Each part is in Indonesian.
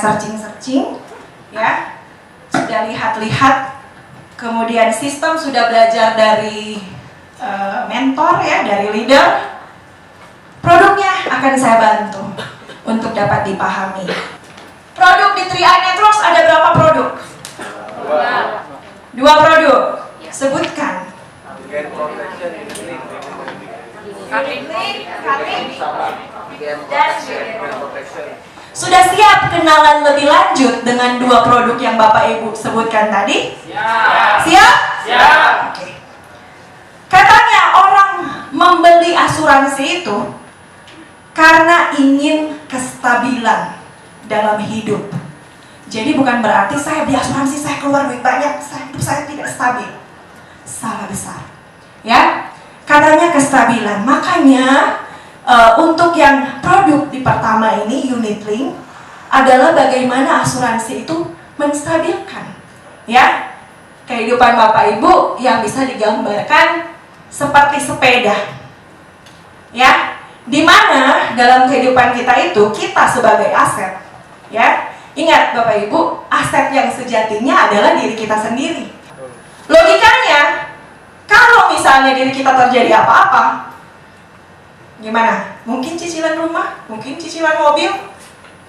searching-searching, ya, sudah lihat-lihat, kemudian sistem sudah belajar dari mentor, ya, dari leader. Produknya akan saya bantu untuk dapat dipahami. Produk di 3i Networks ada berapa produk? Dua produk. Sebutkan. Sudah siap kenalan lebih lanjut dengan dua produk yang Bapak Ibu sebutkan tadi? Siap? Siap. Oke. Katanya orang membeli asuransi itu karena ingin kestabilan dalam hidup. Jadi bukan berarti saya beli asuransi, saya keluar duit banyak, hidup saya tidak stabil. Salah besar. Ya, katanya kestabilan. Makanya untuk yang produk di pertama ini, unit link, adalah bagaimana asuransi itu menstabilkan, ya, kehidupan Bapak Ibu yang bisa digambarkan seperti sepeda, ya, dimana dalam kehidupan kita itu kita sebagai aset, ya, ingat Bapak Ibu, aset yang sejatinya adalah diri kita sendiri. Logikanya, kalau misalnya diri kita terjadi apa-apa, gimana? Mungkin cicilan rumah, mungkin cicilan mobil.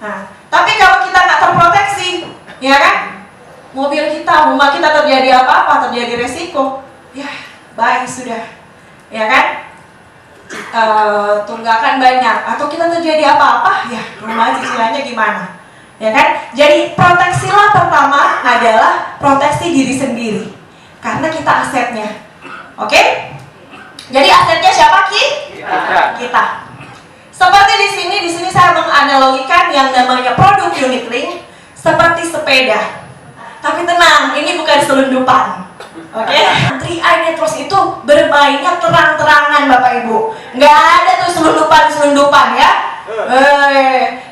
Nah, tapi kalau kita nggak terproteksi, ya kan? Mobil kita, rumah kita terjadi apa-apa, terjadi resiko, ya, baik sudah, ya kan? Tunggakan banyak, atau kita terjadi apa-apa, ya, rumah cicilannya gimana? Ya kan? Jadi proteksilah pertama adalah proteksi diri sendiri, karena kita asetnya. Oke? Jadi asetnya siapa, Ki? Kita. Seperti di sini saya menganalogikan yang namanya produk unit link seperti sepeda. Tapi tenang, ini bukan selundupan. Oke? 3i Networks itu bermainnya terang-terangan Bapak Ibu. Nggak ada tuh selundupan ya.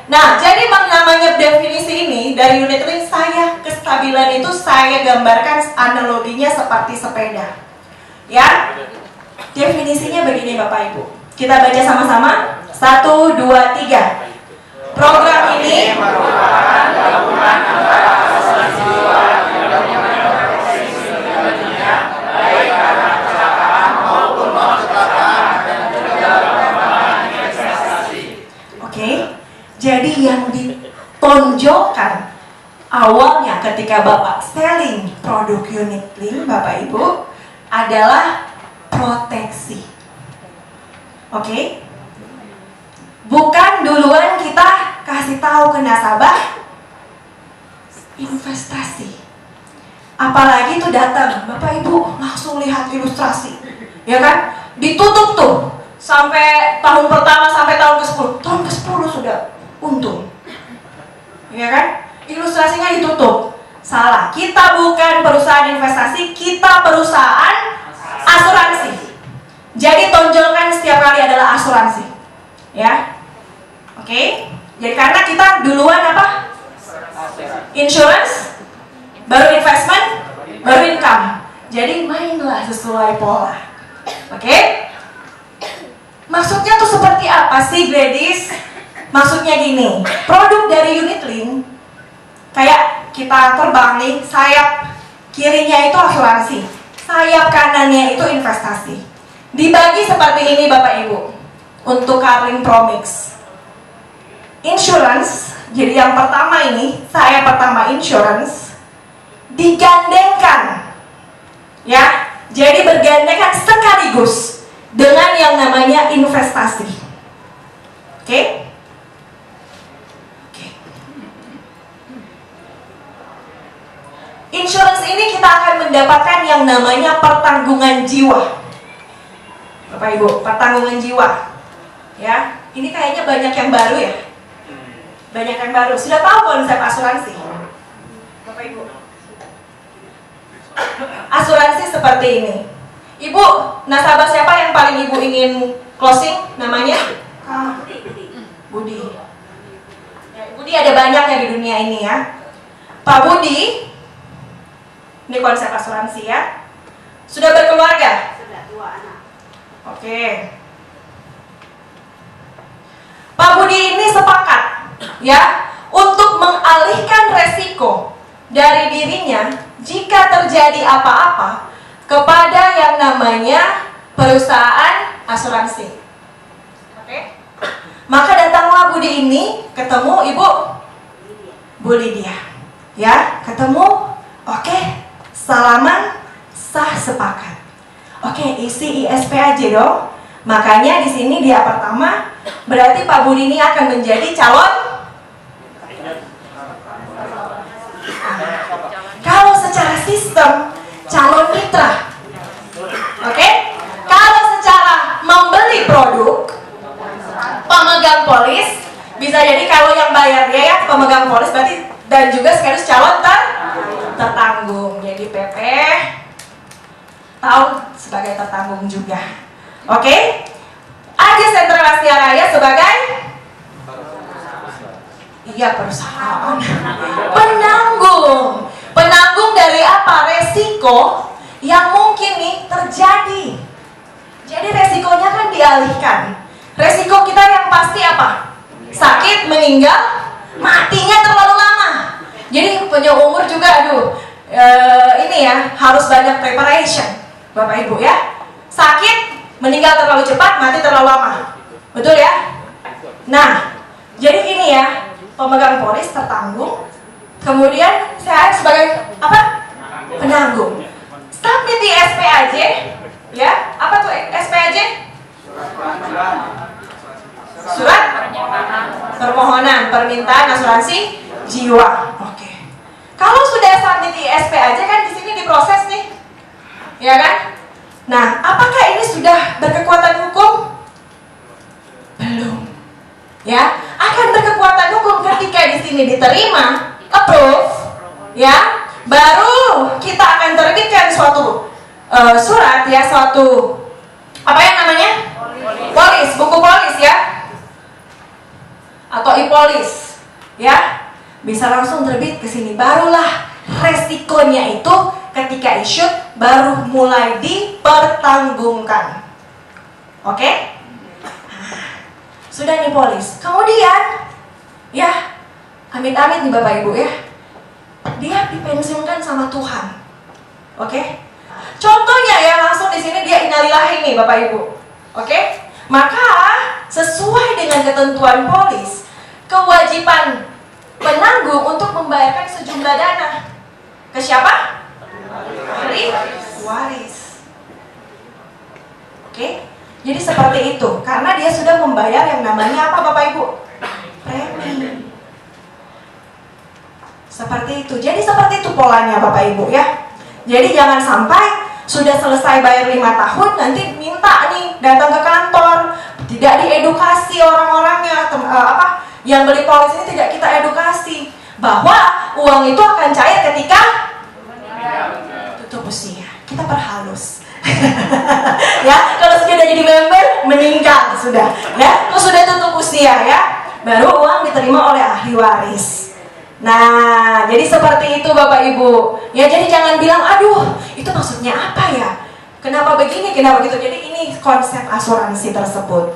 Nah, jadi namanya definisi ini dari unit link, kestabilan itu saya gambarkan analoginya seperti sepeda. Ya, definisinya begini Bapak Ibu. Kita baca sama-sama. 1, 2, 3. Program ini merupakan gabungan antara asuransi jiwa baik karena kecelakaan maupun non-kecelakaan dan juga pengembangan investasi. Oke, jadi yang ditonjolkan awalnya ketika Bapak selling produk unit link Bapak Ibu adalah proteksi. Oke? Bukan duluan kita kasih tahu ke nasabah investasi. Apalagi itu datang, Bapak Ibu langsung lihat ilustrasi. Ya kan? Ditutup tuh sampai tahun pertama sampai tahun ke-10. Tahun ke-10 sudah untung. Ya kan? Ilustrasinya ditutup. Salah. Kita bukan perusahaan investasi, kita perusahaan asuransi. Jadi tonjolkan setiap kali adalah asuransi. Ya. Oke. Jadi karena kita duluan apa? Insurance, baru investment, baru income. Jadi mainlah sesuai pola. Oke? Maksudnya tuh seperti apa sih, Gladys? Maksudnya gini, produk dari unit link kayak kita terbang nih, sayap kirinya itu asuransi, sayap kanannya itu investasi. Dibagi seperti ini Bapak Ibu. Untuk Carling Promix Insurance, jadi yang pertama ini, saya pertama insurance, digandengkan, ya, jadi bergandengan sekaligus dengan yang namanya investasi. Oke? Oke. Insurance ini kita akan mendapatkan yang namanya pertanggungan jiwa. Bapak Ibu, pertanggungan jiwa. Ya, ini kayaknya banyak yang baru ya. Banyak yang baru. Sudah tahu konsep asuransi? Bapak Ibu. Asuransi seperti ini. Ibu, nasabah siapa yang paling Ibu ingin closing? Namanya? Budi. Ya, Budi ada banyak ya di dunia ini ya. Pak Budi, ini konsep asuransi ya. Sudah berkeluarga? Sudah, 2 anak. Oke. Pak Budi ini sepakat ya untuk mengalihkan resiko dari dirinya jika terjadi apa-apa kepada yang namanya perusahaan asuransi. Oke? Maka datanglah Budi ini ketemu Ibu Bu Lydia. Ya, ketemu. Oke, salaman, sah sepakat. Oke, isi ISP aja dong. Makanya di sini dia pertama, berarti Pak Budi ini akan menjadi calon. Kalau secara sistem, calon mitra. Oke? Kalau secara membeli produk, pemegang polis, bisa jadi kalau yang bayarnya ya pemegang polis berarti, dan juga sekaligus calon tertanggung. Jadi PP tahu sebagai tertanggung juga. Oke? AG Sentral Asia Raya sebagai perusahaan penanggung. Penanggung dari apa? Resiko yang mungkin nih terjadi. Jadi resikonya kan dialihkan. Resiko kita yang pasti apa? Sakit, meninggal, matinya terlalu lama. Jadi punya umur juga, ini ya harus banyak preparation, Bapak Ibu ya. Sakit, meninggal terlalu cepat, mati terlalu lama. Betul ya? Nah, jadi ini ya, pemegang polis tertanggung. Kemudian saya sebagai apa? Penanggung. Submit di SPAJ, ya. Apa tuh SPAJ? Surat permohonan permintaan asuransi jiwa. Oke. Kalau sudah submit di SPAJ kan di sini diproses nih, ya kan? Nah, apakah ini sudah berkekuatan hukum? Belum. Ya, akan berkekuatan hukum ketika di sini diterima, approve, ya, baru kita akan terbitkan suatu surat ya, suatu apa yang namanya? Polis, buku polis ya, atau e-polis, ya, bisa langsung terbit ke sini. Barulah resikonya itu ketika issued baru mulai dipertanggungkan. Oke? Sudah nih polis. Kemudian, ya, amit-amit nih Bapak Ibu ya, dia dipensiunkan sama Tuhan. Oke? Contohnya ya langsung di sini dia innalillahi nih Bapak Ibu. Oke? Maka sesuai dengan ketentuan polis, kewajiban penanggung untuk membayarkan sejumlah dana ke siapa? Ahli waris. Oke? Jadi seperti itu, karena dia sudah membayar yang namanya apa Bapak Ibu? Premi. Seperti itu. Jadi seperti itu polanya Bapak Ibu ya. Jadi jangan sampai sudah selesai bayar 5 tahun nanti minta nih datang ke kantor, tidak diedukasi orang-orangnya, yang beli polis ini tidak kita edukasi bahwa uang itu akan cair ketika tutup usia. Kita perhalus. Ya, kalau sudah jadi member meninggal sudah, ya, kalau sudah tutup usia ya, baru uang diterima oleh ahli waris. Nah, jadi seperti itu Bapak Ibu. Ya, jadi jangan bilang, aduh, itu maksudnya apa ya? Kenapa begini, kenapa gitu? Jadi ini konsep asuransi tersebut.